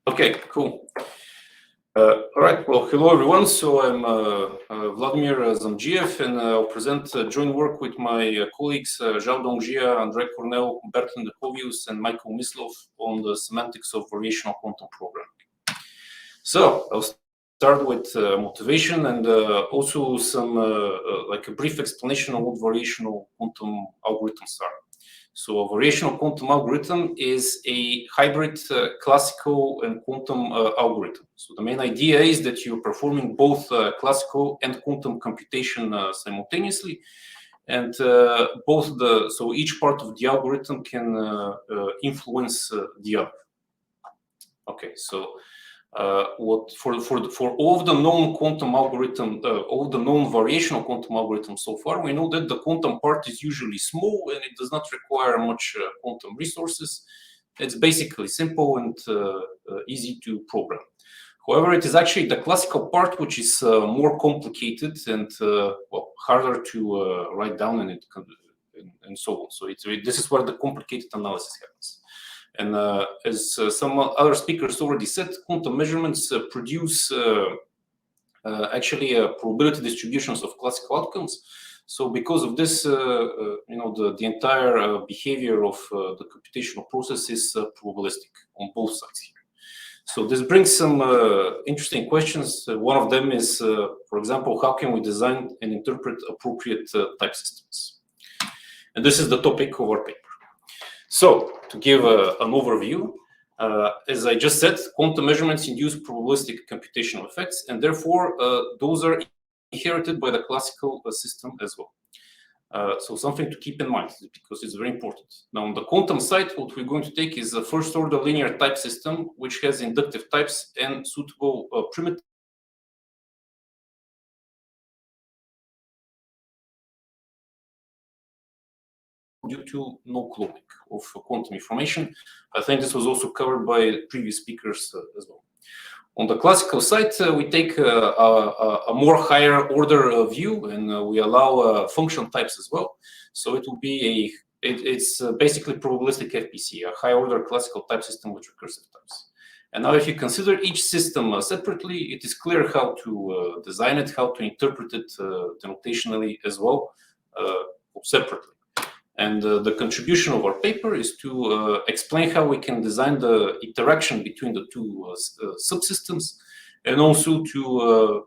Okay, cool. All right, well, hello everyone. So I'm Vladimir Zamdzhiev, and I'll present joint work with my colleagues Xiaodong, Andrei Kornell, Bert, Lindenhovius, and Michael Mislove on the semantics of variational quantum programming. So I'll start with motivation and also some like a brief explanation of what variational quantum algorithms are. So a variational quantum algorithm is a hybrid classical and quantum algorithm. So the main idea is that you're performing both classical and quantum computation simultaneously, and so each part of the algorithm can influence the other. Okay, so for all of the known quantum algorithm, all the known variational quantum algorithms so far, we know that the quantum part is usually small and it does not require much quantum resources. It's basically simple and easy to program. However, it is actually the classical part which is more complicated and well, harder to write down and so on. So this is where the complicated analysis happens. And as some other speakers already said, quantum measurements produce actually probability distributions of classical outcomes. So because of this, the entire behavior of the computational process is probabilistic on both sides here. So this brings some interesting questions. One of them is, for example, how can we design and interpret appropriate type systems? And this is the topic of our paper. So, to give an overview, as I just said, quantum measurements induce probabilistic computational effects, and therefore those are inherited by the classical system as well. So something to keep in mind, because it's very important. Now, on the quantum side, what we're going to take is a first-order linear type system, which has inductive types and suitable primitives due to no cloning of quantum information. I think this was also covered by previous speakers as well. On the classical side, we take a more higher order view, and we allow function types as well. So it will be it's basically probabilistic FPC, a high order classical type system with recursive types. And now if you consider each system separately, it is clear how to design it, how to interpret it denotationally as well, separately. And the contribution of our paper is to explain how we can design the interaction between the two subsystems, and also to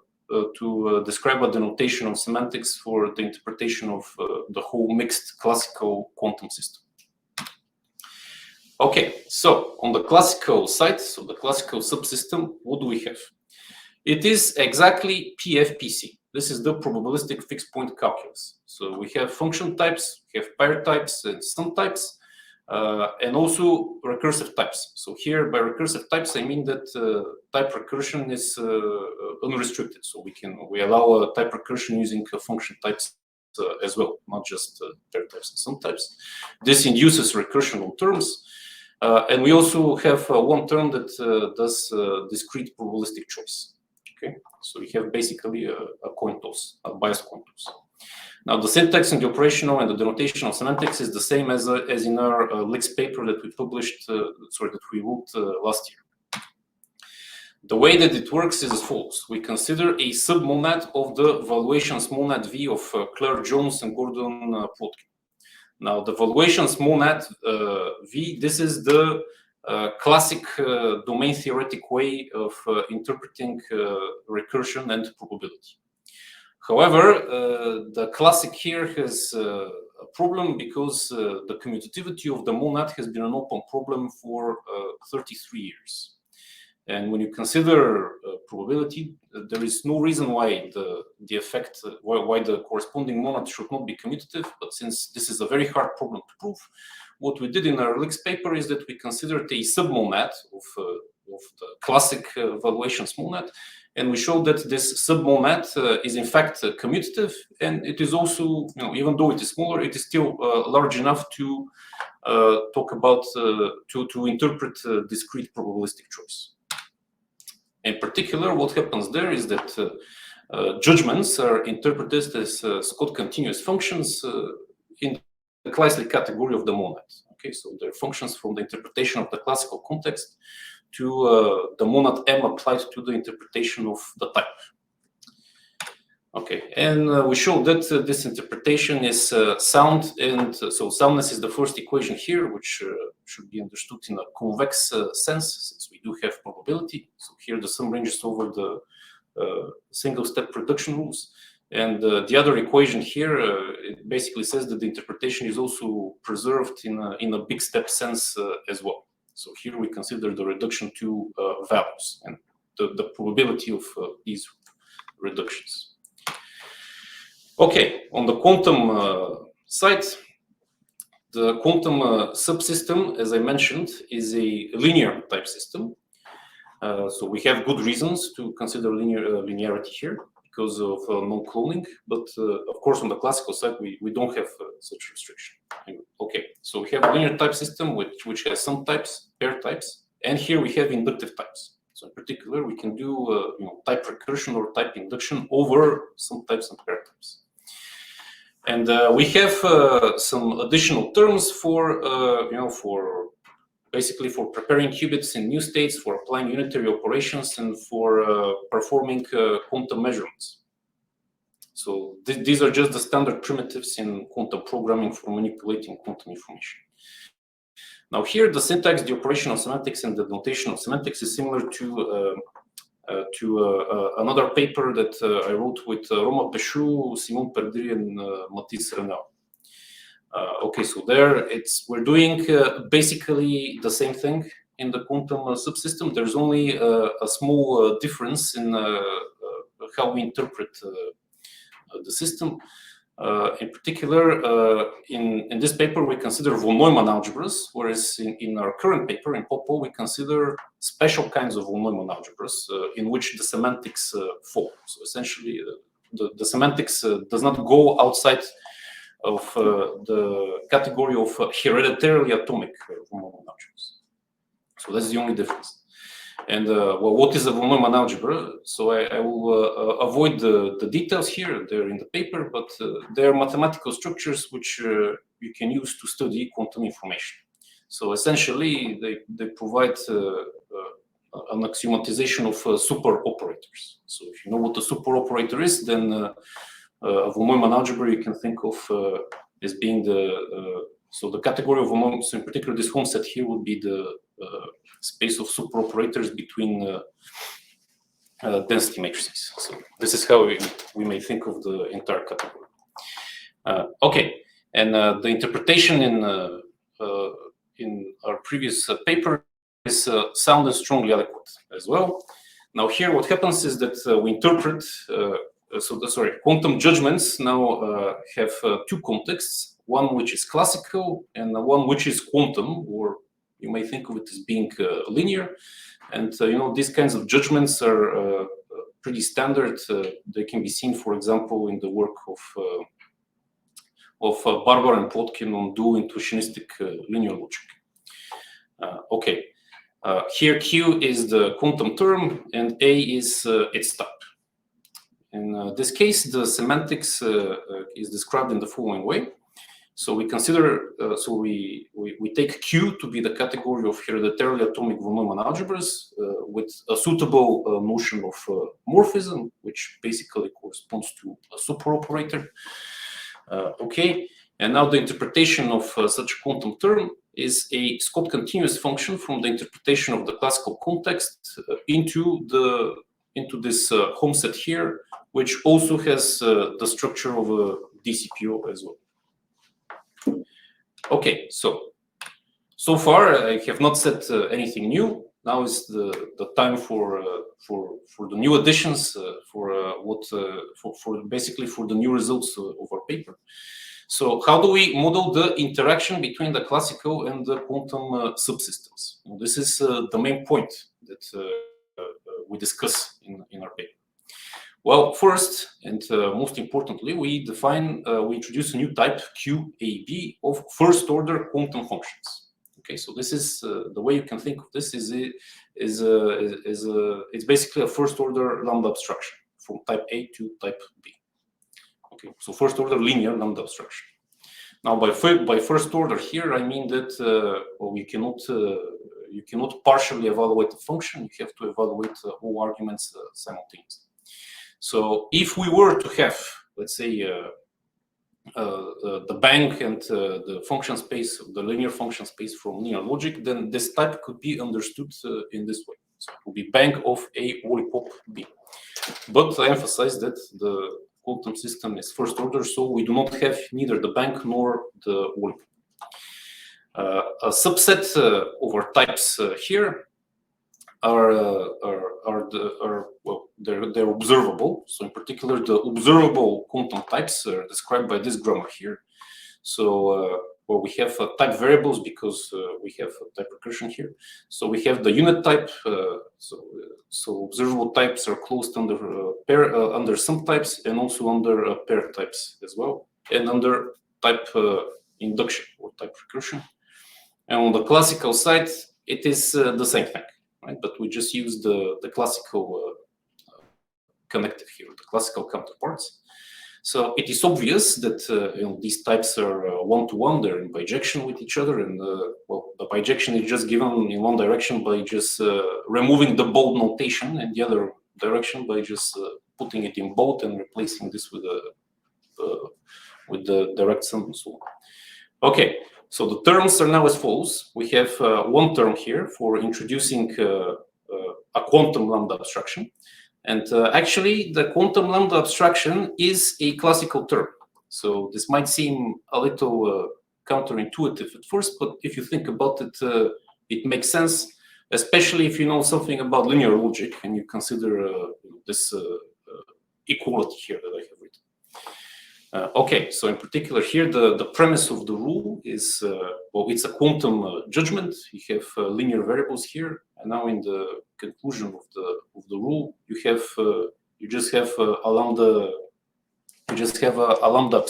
describe a denotation of semantics for the interpretation of the whole mixed classical quantum system. Okay, so on the classical side, so the classical subsystem, what do we have? It is exactly PFPC. This is the probabilistic fixed point calculus. So we have function types, we have pair types and sum types, and also recursive types. So here by recursive types, I mean that type recursion is unrestricted. So we allow type recursion using function types as well, not just pair types and sum types. This induces recursion on terms. And we also have one term that does discrete probabilistic choice. Okay, so we have basically a coin toss, a biased coin toss. Now, the syntax and the operational and the denotation of semantics is the same as in our Linz paper that we published, that we wrote last year. The way that it works is as follows. We consider a submonad of the valuations monad V of Claire Jones and Gordon Plotkin. Now, the valuations monad V, this is the classic domain theoretic way of interpreting recursion and probability. However, the classic here has a problem because the commutativity of the monad has been an open problem for 33 years. And when you consider probability, there is no reason why the effect, why the corresponding monad should not be commutative. But since this is a very hard problem to prove, what we did in our Linz paper is that we considered a submonad of the classic valuations monad, and we showed that this submonad is in fact commutative, and it is also, even though it is smaller, it is still large enough to talk about to interpret discrete probabilistic choice. In particular, what happens there is that judgments are interpreted as Scott continuous functions in the classical category of the monad. Okay, so they're functions from the interpretation of the classical context to the monad M applied to the interpretation of the type. Okay, and we show that this interpretation is sound, and so soundness is the first equation here, which should be understood in a convex sense, since we do have probability. So here the sum ranges over the single-step reduction rules. And the other equation here, it basically says that the interpretation is also preserved in a big step sense as well. So here we consider the reduction to values and the probability of these reductions. Okay, on the quantum side, the quantum subsystem, as I mentioned, is a linear type system. So we have good reasons to consider linearity here because of non-cloning, but of course on the classical side we don't have such restriction. Okay, so we have a linear type system which has some types, pair types, and here we have inductive types. So in particular, we can do type recursion or type induction over some types and pair types. And we have some additional terms for basically for preparing qubits in new states, for applying unitary operations, and for performing quantum measurements. So these are just the standard primitives in quantum programming for manipulating quantum information. Now here, the syntax, the operational semantics, and the notational semantics is similar to another paper that I wrote with Roma Peșu, Simon Perdri, and Mathis Renau. Okay, so there we're doing basically the same thing in the quantum subsystem. There's only a small difference in how we interpret the system. In particular, in this paper, we consider von Neumann algebras, whereas in our current paper, in POPL, we consider special kinds of von Neumann algebras in which the semantics fall. So essentially, the semantics does not go outside of the category of hereditarily atomic von Neumann algebras. So that's the only difference. And well, what is a von Neumann algebra? So I will avoid the details here. They're in the paper, but they're mathematical structures which you can use to study quantum information. So essentially, they provide an axiomatization of super operators. So if you know what a super operator is, then a von Neumann algebra you can think of as being so the category of von Neumann. So in particular, this home set here would be the space of super operators between density matrices. So this is how we may think of the entire category. Okay, and the interpretation in our previous paper is sound and strongly adequate as well. Now here, what happens is that we interpret. Quantum judgments now have two contexts: one which is classical and one which is quantum, or you may think of it as being linear. And these kinds of judgments are pretty standard. They can be seen, for example, in the work of Barber and Plotkin on dual intuitionistic linear logic. Okay, here Q is the quantum term and A is its type. In this case, the semantics is described in the following way. So we consider, we take Q to be the category of hereditarily atomic von Neumann algebras with a suitable notion of morphism, which basically corresponds to a super operator. Okay, and now the interpretation of such a quantum term is a Scott continuous function from the interpretation of the classical context into this home set here, which also has the structure of a DCPO as well. Okay, so far I have not said anything new. Now is the time for the new additions, basically for the new results of our paper. So how do we model the interaction between the classical and the quantum subsystems? Well, this is the main point that we discuss in our paper. Well, first and most importantly, we introduce a new type QAB of first-order quantum functions. Okay, so this is the way you can think of this it's basically a first-order lambda abstraction from type A to type B. Okay, so first-order linear lambda abstraction. Now, by first order here, I mean that we cannot you cannot partially evaluate the function. You have to evaluate all arguments simultaneously. So if we were to have, let's say, the bank and the function space, the linear function space from linear logic, then this type could be understood in this way. So it will be bank of A lollipop B. But I emphasize that the quantum system is first order, so we do not have neither the bank nor the lollipop. A subset over types here they're observable. So in particular, the observable quantum types are described by this grammar here. So well, we have type variables because we have a type recursion here. So we have the unit type. So observable types are closed under under some types and also under pair types as well, and under type induction or type recursion. And on the classical side, it is the same thing, right? But we just use the classical connective here, the classical counterparts. So it is obvious that these types are one-to-one, they're in bijection with each other, and well, the bijection is just given in one direction by just removing the bold notation, and the other direction by just putting it in bold and replacing this with the direct sum and so on. Okay, so the terms are now as follows. We have one term here for introducing a quantum lambda abstraction. And actually, the quantum lambda abstraction is a classical term. So this might seem a little counterintuitive at first, but if you think about it, it makes sense, especially if you know something about linear logic and you consider this equality here that I have written. Okay, so in particular here, the premise of the rule is, well, it's a quantum judgment. You have linear variables here, and now in the conclusion of the rule, you just have a lambda. You just have a lambda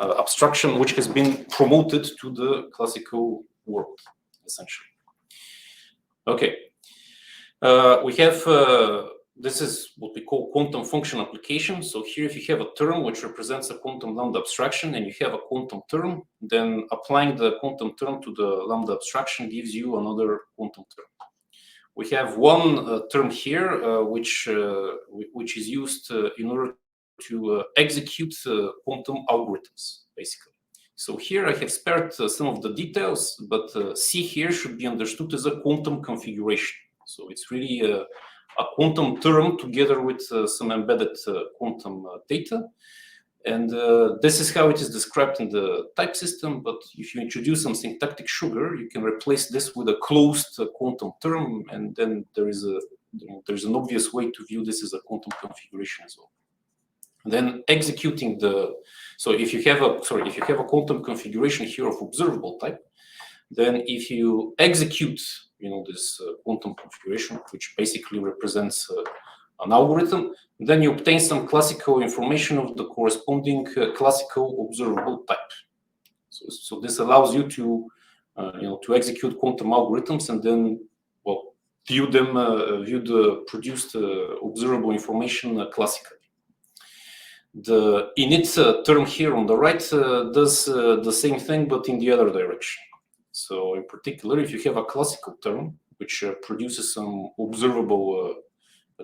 abstraction which has been promoted to the classical world, essentially. Okay, we have. This is what we call quantum function application. So here, if you have a term which represents a quantum lambda abstraction and you have a quantum term, then applying the quantum term to the lambda abstraction gives you another quantum term. We have one term here, which is used in order to execute quantum algorithms, basically. So here I have spared some of the details, but C here should be understood as a quantum configuration. So it's really a quantum term together with some embedded quantum data. And this is how it is described in the type system. But if you introduce some syntactic sugar, you can replace this with a closed quantum term. And then there's an obvious way to view this as a quantum configuration as well. And then executing so if you have a quantum configuration here of observable type, then if you execute this quantum configuration, which basically represents an algorithm, then you obtain some classical information of the corresponding classical observable type. So this allows you to execute quantum algorithms and then, well, view the produced observable information classically. The init term here on the right does the same thing, but in the other direction. So in particular, if you have a classical term which produces some observable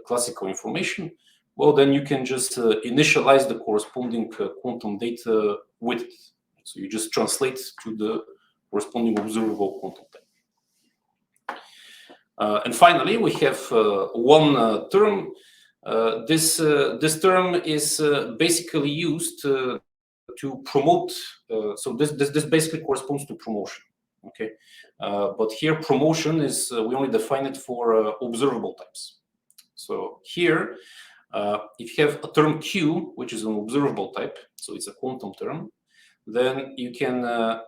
classical information, well, then you can just initialize the corresponding quantum data with it. So you just translate to the corresponding observable quantum type. And finally, we have one term. This term is basically used to promote. So this basically corresponds to promotion. Okay, but here promotion is we only define it for observable types. So here, if you have a term Q, which is an observable type, so it's a quantum term, then you can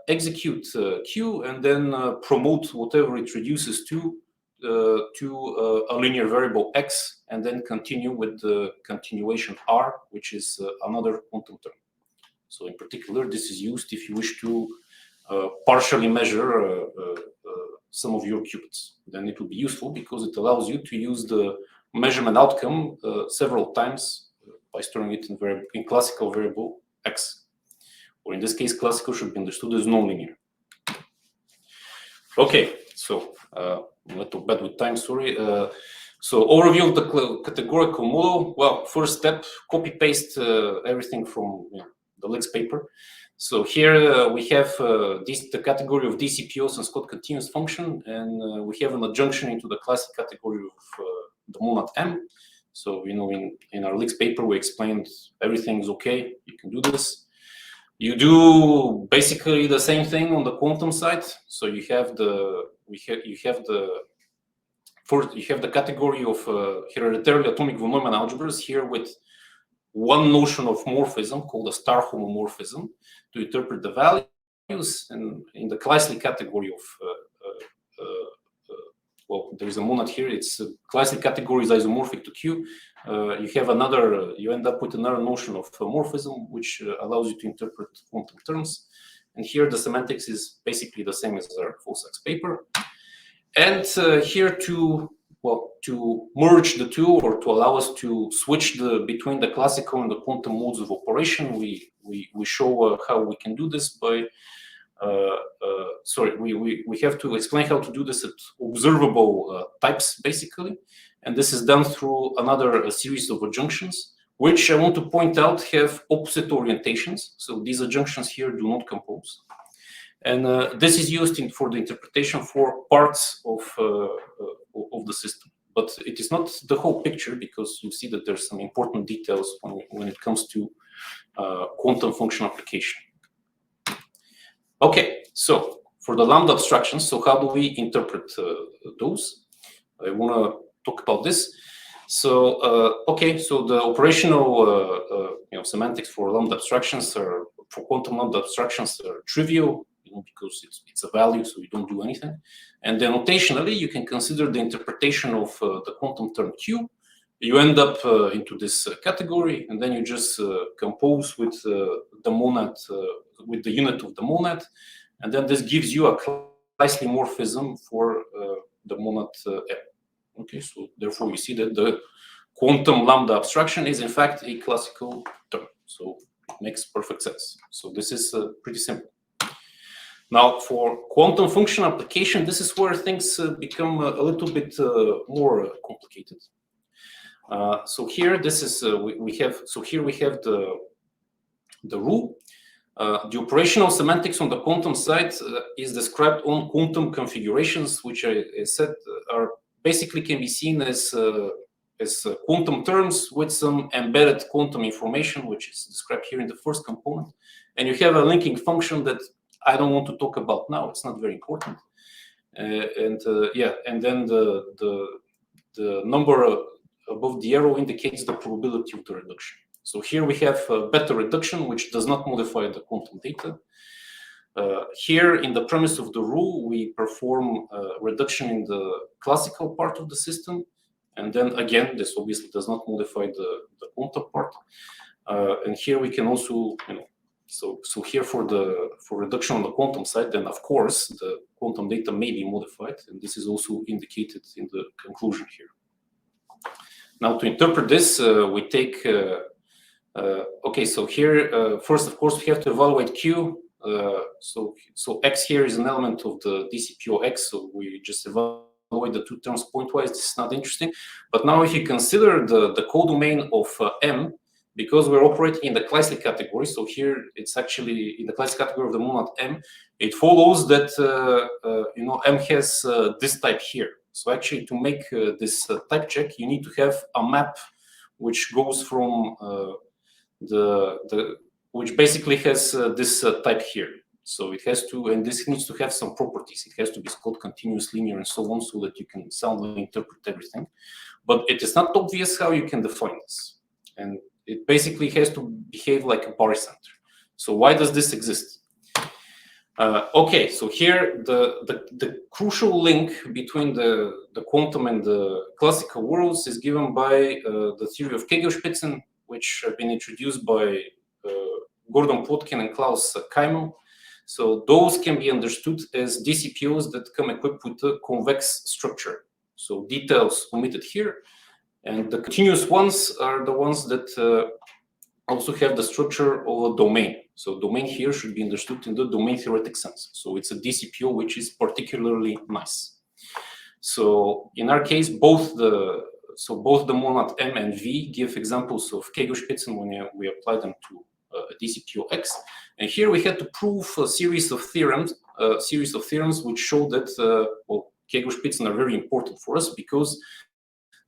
execute Q and then promote whatever it reduces to a linear variable X, and then continue with the continuation R, which is another quantum term. So in particular, this is used if you wish to partially measure some of your qubits. Then it will be useful because it allows you to use the measurement outcome several times by storing it in classical variable X. Or in this case, classical should be understood as nonlinear. Okay, So a little bad with time, sorry. So overview of the categorical model. Well, first step, copy paste everything from the Linz paper. So here we have the category of DCPOs and Scott continuous function, and we have an adjunction into the classic category of the monad M. So in our Linz paper we explained everything is okay. You can do this. You do basically the same thing on the quantum side. So you have the category of hereditary atomic von Neumann algebras here with one notion of morphism called a star homomorphism to interpret the values, and in the classic category of well, there is a monad here. It's classic category is isomorphic to Q. You end up with another notion of morphism, which allows you to interpret quantum terms. And here the semantics is basically the same as our Fossak's paper. And here to merge the two, or to allow us to switch between the classical and the quantum modes of operation, we show how we can do this by we have to explain how to do this at observable types, basically. And this is done through another series of adjunctions, which I want to point out have opposite orientations. So these adjunctions here do not compose. And this is used for the interpretation for parts of the system. But it is not the whole picture, because you see that there's some important details when it comes to quantum function application. Okay, so for the lambda abstractions, so how do we interpret those? I want to talk about this. So okay, so the operational semantics for lambda abstractions for quantum lambda abstractions are trivial, because it's a value, so you don't do anything. And then notationally, you can consider the interpretation of the quantum term Q. You end up into this category, and then you just compose with the monad, with the unit of the monad, and then this gives you a isomorphism for the monad M. Okay, so therefore you see that the quantum lambda abstraction is in fact a classical term. So it makes perfect sense. So this is pretty simple. Now, for quantum function application, this is where things become a little bit more complicated. So here, this is we have the rule. The operational semantics on the quantum side is described on quantum configurations, which I said are basically can be seen as quantum terms with some embedded quantum information, which is described here in the first component. And you have a linking function that I don't want to talk about now. It's not very important. And then the number above the arrow indicates the probability of the reduction. So here we have beta reduction, which does not modify the quantum data. Here, in the premise of the rule, we perform reduction in the classical part of the system. And then again, this obviously does not modify the quantum part. And here we can also, so here for reduction on the quantum side, then of course the quantum data may be modified, and this is also indicated in the conclusion here. Now to interpret this, we take okay. So here first, of course, we have to evaluate Q. So X here is an element of the DCPO X. So we just evaluate the two terms pointwise. This is not interesting. But now, if you consider the codomain of M, because we're operating in the classic category, so here it's actually in the classic category of the monad M, it follows that M has this type here. So actually, to make this type check, you need to have a map which goes from which basically has this type here. So it has to, and this needs to have some properties. It has to be Scott continuous, linear, and so on, so that you can soundly interpret everything. But it is not obvious how you can define this. And it basically has to behave like a barycenter. So why does this exist? Okay, so here the crucial link between the quantum and the classical worlds is given by the theory of Kegelspitzen, which have been introduced by Gordon Plotkin and Klaus Keimel. So those can be understood as DCPOs that come equipped with a convex structure. So details omitted here. And the continuous ones are the ones that also have the structure of a domain. So domain here should be understood in the domain theoretic sense. So it's a DCPO, which is particularly nice. So in our case, both the monad M and V give examples of Kegelspitzen when we apply them to a DCPO X. And here we had to prove a series of theorems which show that Kegelspitzen are very important for us because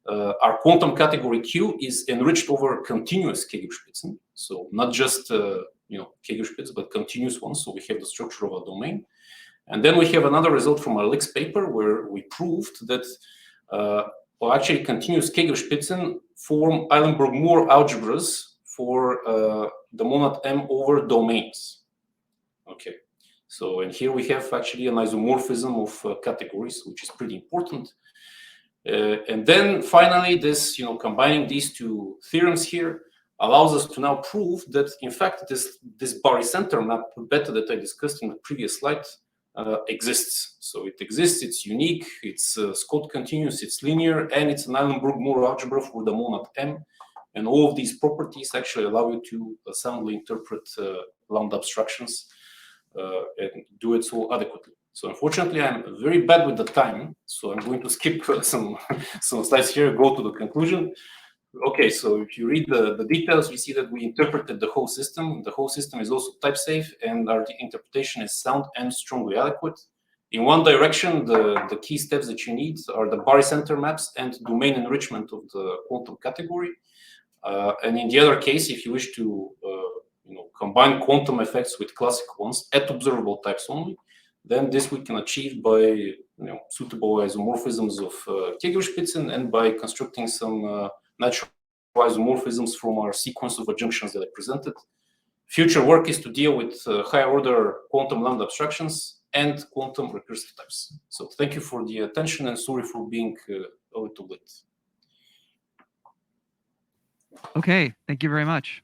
our quantum category Q is enriched over continuous Kegelspitzen. So not just Kegelspitzen, but continuous ones. So we have the structure of a domain. And then we have another result from our Lix paper where we proved that actually continuous Kegelspitzen form Eilenberg-Moore algebras for the monad M over domains. Okay, so and here we have actually an isomorphism of categories, which is pretty important. And then finally, this combining these two theorems here allows us to now prove that in fact this barycenter map beta that I discussed in the previous slide exists. So it exists, it's unique, it's Scott continuous, it's linear, and it's an Eilenberg-Moore algebra for the monad M. And all of these properties actually allow you to soundly interpret lambda abstractions and do it so adequately. So unfortunately, I'm very bad with the time, so I'm going to skip some slides here, go to the conclusion. Okay, so if you read the details, we see that we interpreted the whole system. The whole system is also type safe, and our interpretation is sound and strongly adequate. In one direction, the key steps that you need are the barycenter maps and domain enrichment of the quantum category. And in the other case, if you wish to combine quantum effects with classical ones at observable types only, then this we can achieve by suitable isomorphisms of Kegelspitzen and by constructing some natural isomorphisms from our sequence of adjunctions that I presented. Future work is to deal with higher order quantum lambda abstractions and quantum recursive types. So thank you for the attention and sorry for being a little late. Okay, thank you very much.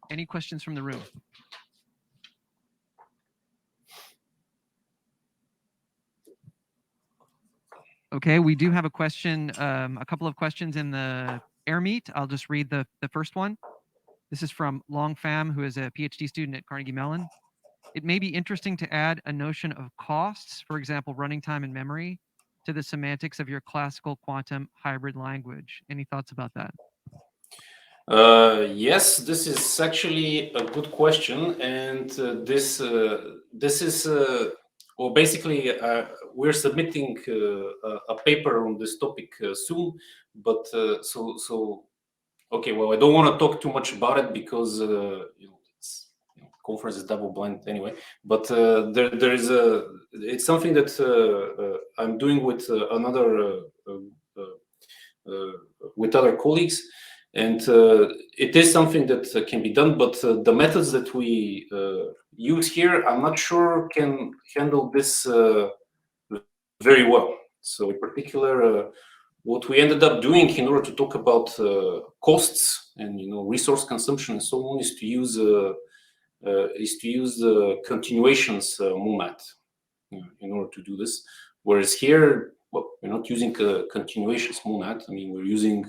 Any questions from the room? Okay, we do have a question, a couple of questions in the air meet. I'll just read the first one. This is from Long Pham, who is a PhD student at Carnegie Mellon. It may be interesting to add a notion of costs, for example, running time and memory, to the semantics of your classical quantum hybrid language. Any thoughts about that? Yes, this is actually a good question, and this is well, basically we're submitting a paper on this topic soon, but okay, well, I don't want to talk too much about it because conference is double blind anyway, but there is it's something that I'm doing with with other colleagues. And it is something that can be done, but the methods that we use here, I'm not sure can handle this very well. So in particular, what we ended up doing in order to talk about costs and resource consumption and so on is to use the continuations monad in order to do this. Whereas here, well, we're not using a continuations monad. I mean, we're using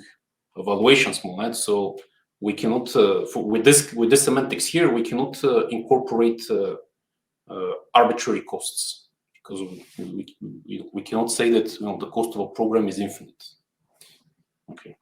evaluations monad, so we cannot with this semantics here we cannot incorporate arbitrary costs because we cannot say that the cost of a program is infinite. Okay.